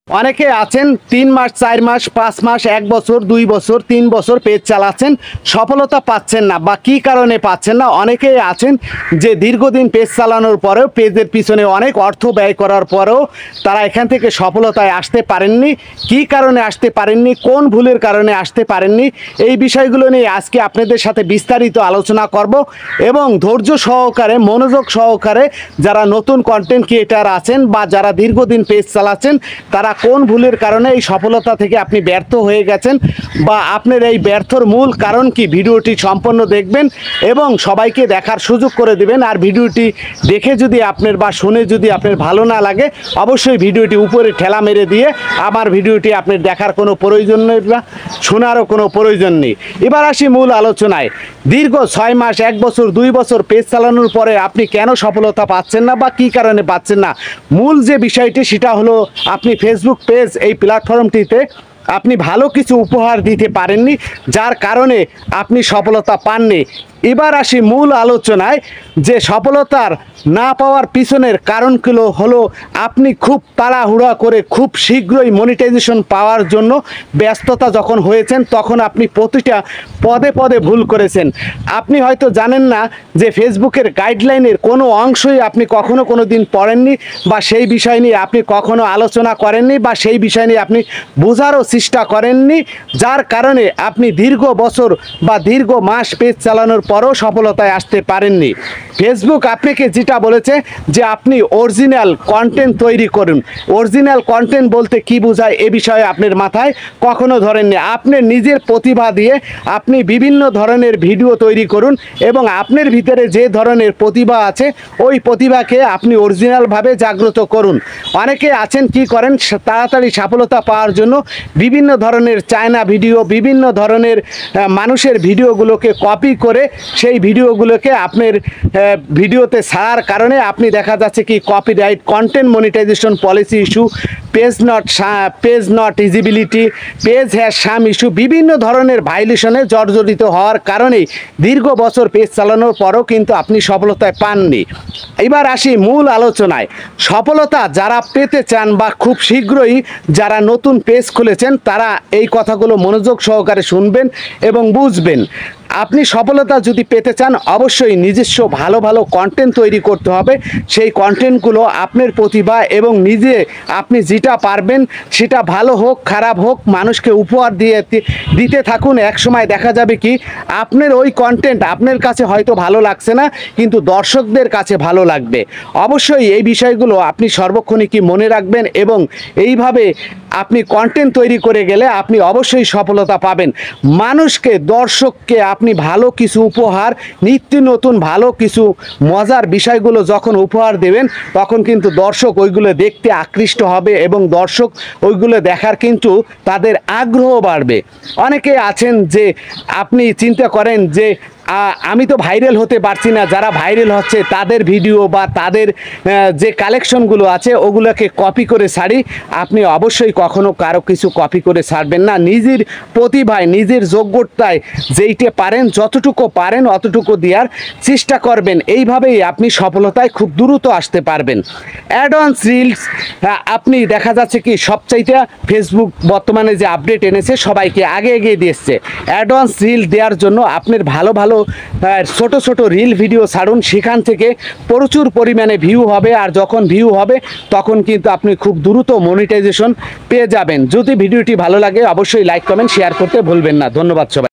অনেকে আছেন 3 মাস 4 মাস 5 মাস 1 বছর 2 বছর 3 বছর পেজ চালাচ্ছেন, সফলতা পাচ্ছেন না বা কী কারণে পাচ্ছেন না। অনেকেই আছেন যে দীর্ঘদিন পেজ চালানোর পরেও পেজের পিছনে অনেক অর্থ ব্যয় করার পরেও তারা এখান থেকে সফলতায় আসতে পারেননি। কী কারণে আসতে পারেননি, কোন ভুলের কারণে আসতে পারেননি, এই বিষয়গুলো নিয়ে আজকে আপনাদের সাথে বিস্তারিত আলোচনা করব এবং ধৈর্য সহকারে মনোযোগ সহকারে যারা নতুন কন্টেন্ট ক্রিয়েটার আছেন বা যারা দীর্ঘদিন পেজ চালাচ্ছেন তারা কোন ভুলের কারণে এই সফলতা থেকে আপনি ব্যর্থ হয়ে গেছেন বা আপনার এই ব্যর্থর মূল কারণ কি, ভিডিওটি সম্পূর্ণ দেখবেন এবং সবাইকে দেখার সুযোগ করে দিবেন। আর ভিডিওটি দেখে যদি আপনার বা শুনে যদি আপনার ভালো না লাগে অবশ্যই ভিডিওটি উপরে ঠেলা মেরে দিয়ে আমার ভিডিওটি আপনার দেখার কোনো প্রয়োজন নেই বা শোনারও কোনো প্রয়োজন নেই। এবার আসি মূল আলোচনায়। দীর্ঘ 6 মাস 1 বছর 2 বছর পেজ চালানোর পরে আপনি কেন সফলতা পাচ্ছেন না বা কী কারণে পাচ্ছেন না, মূল যে বিষয়টি সেটা হলো আপনি ফেসবুক পেজ এই প্ল্যাটফর্মটিতে আপনি ভালো কিছু উপহার দিতে পারেননি, যার কারণে আপনি সফলতা পাননি। এবার আসি মূল আলোচনায় যে সফলতার না পাওয়ার পিছনের কারণগুলো হলো আপনি খুব তাড়াহুড়া করে খুব শীঘ্রই মনিটাইজেশন পাওয়ার জন্য ব্যস্ততা যখন হয়েছেন তখন আপনি প্রতিটা পদে পদে ভুল করেছেন। আপনি হয়তো জানেন না যে ফেসবুকের গাইডলাইনের কোনো অংশই আপনি কখনো কোনো দিন পড়েননি বা সেই বিষয় নিয়ে আপনি কখনো আলোচনা করেননি বা সেই বিষয় নিয়ে আপনি বোঝারও চেষ্টা করেননি, যার কারণে আপনি দীর্ঘ বছর বা দীর্ঘ মাস পেজ চালানোর পরও সফলতায় আসতে পারেননি। ফেসবুক আপনাকে যেটা বলেছে যে আপনি অরিজিনাল কন্টেন্ট তৈরি করুন। অরিজিনাল কন্টেন্ট বলতে কি বোঝায় এ বিষয়ে আপনার মাথায় কখনো ধরেননি। আপনার নিজের প্রতিভা দিয়ে আপনি বিভিন্ন ধরনের ভিডিও তৈরি করুন এবং আপনার ভিতরে যে ধরনের প্রতিভা আছে ওই প্রতিভাকে আপনি অরিজিনালভাবে জাগ্রত করুন। অনেকে আছেন কি করেন, তাড়াতাড়ি সফলতা পাওয়ার জন্য বিভিন্ন ধরনের চায়না ভিডিও, বিভিন্ন ধরনের মানুষের ভিডিওগুলোকে কপি করে সেই ভিডিওগুলোকে আপনার ভিডিওতে ছাড়ার কারণে আপনি দেখা যাচ্ছে কি copyright, content monetization policy issue, page not eligibility, page has some issue, বিভিন্ন ধরনের ভাইলেশনে জর্জরিত হওয়ার কারণেই দীর্ঘ বছর পেজ চালানোর পরও কিন্তু আপনি সফলতায় পাননি। এবার আসি মূল আলোচনায়। সফলতা যারা পেতে চান বা খুব শীঘ্রই যারা নতুন পেজ খুলেছেন তারা এই কথাগুলো মনোযোগ সহকারে শুনবেন এবং বুঝবেন। আপনি সফলতা যদি পেতে চান অবশ্যই নিজস্ব ভালো ভালো কন্টেন্ট তৈরি করতে হবে। সেই কন্টেন্টগুলো আপনার প্রতিভা এবং নিজে আপনি যেটা পারবেন সেটা ভালো হোক খারাপ হোক মানুষকে উপহার দিতে থাকুন। এক সময় দেখা যাবে কি আপনার ওই কন্টেন্ট আপনার কাছে হয়তো ভালো লাগছে না কিন্তু দর্শকদের কাছে ভালো লাগবে। অবশ্যই এই বিষয়গুলো আপনি সর্বক্ষণই কি মনে রাখবেন এবং এইভাবে আপনি কন্টেন্ট তৈরি করে গেলে আপনি অবশ্যই সফলতা পাবেন। মানুষকে, দর্শককে আপনি ভালো কিছু উপহার, নিত্য নতুন ভালো কিছু মজার বিষয়গুলো যখন উপহার দেবেন তখন কিন্তু দর্শক ওইগুলো দেখতে আকৃষ্ট হবে এবং দর্শক ওইগুলো দেখার কিন্তু তাদের আগ্রহ বাড়বে। অনেকে আছেন যে আপনি চিন্তা করেন যে আমি তো ভাইরাল হতে পারছি না, যারা ভাইরাল হচ্ছে তাদের ভিডিও বা তাদের যে কালেকশনগুলো আছে ওগুলোকে কপি করে ছাড়ি। আপনি অবশ্যই কখনো কারো কিছু কপি করে ছাড়বেন না। নিজের প্রতিভায় নিজের যোগ্যতায় যেইটা পারেন যতটুকু পারেন অতটুকু দেওয়ার চেষ্টা করবেন। এইভাবেই আপনি সফলতায় খুব দ্রুত আসতে পারবেন। অ্যাডভান্স রিলস আপনি দেখা যাচ্ছে কি সবচাইতে ফেসবুক বর্তমানে যে আপডেট এনেছে সবাইকে আগে এগিয়ে দিয়েছে। অ্যাডভান্স রিল দেওয়ার জন্য আপনার ভালো ভালো ছোট ছোট রিল ভিডিও ছাড়ুন, সেখান থেকে প্রচুর পরিমাণে ভিউ হবে আর যখন ভিউ হবে তখন কিন্তু আপনি খুব দ্রুত মনিটাইজেশন পেয়ে যাবেন। যদি ভিডিওটি ভালো লাগে অবশ্যই লাইক কমেন্ট শেয়ার করতে ভুলবেন না। ধন্যবাদ সবাই।